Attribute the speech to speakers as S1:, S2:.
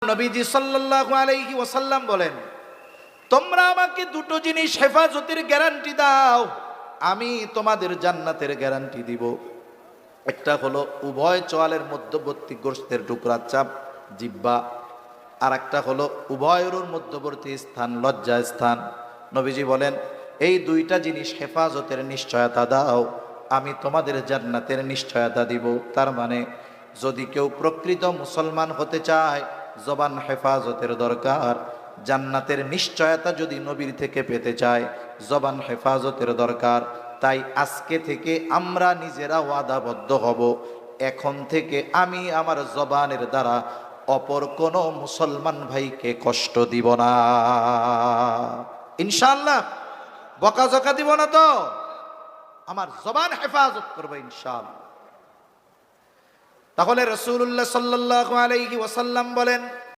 S1: নবীজি সাল্লাল্লাহু আলাইহি ওয়াসাল্লাম বলেন, তোমরা আমাকে দুটো জিনিস হেফাজতের গ্যারান্টি দাও, আমি তোমাদের জান্নাতের গ্যারান্টি দিব। একটা হলো উভয় চোয়ালের মধ্যবর্তী গোশতের টুকরার চাপ জিহ্বা, আর একটা হলো উভয়ের মধ্যবর্তী স্থান লজ্জা স্থান। নবীজি বলেন, এই দুইটা জিনিস হেফাজতের নিশ্চয়তা দাও, আমি তোমাদের জান্নাতের নিশ্চয়তা দিব। তার মানে যদি কেউ প্রকৃত মুসলমান হতে চায়, জবান হেফাজতের দরকার। জান্নাতের নিশ্চয়তা যদি নবীর থেকে পেতে চায়, জবান হেফাজতের দরকার। তাই আজকে থেকে আমরা নিজেরা ওয়াদাবদ্ধ হব, এখন থেকে আমি আমার জবানের দ্বারা অপর কোন মুসলমান ভাইকে কষ্ট দিব না, ইনশাআল্লাহ। বকাঝকা দিব না তো, আমার জবান হেফাজত করবে ইনশাআল্লাহ। তাহলে রাসূলুল্লাহ সাল্লাল্লাহু আলাইহি ওয়াসাল্লাম বলেন,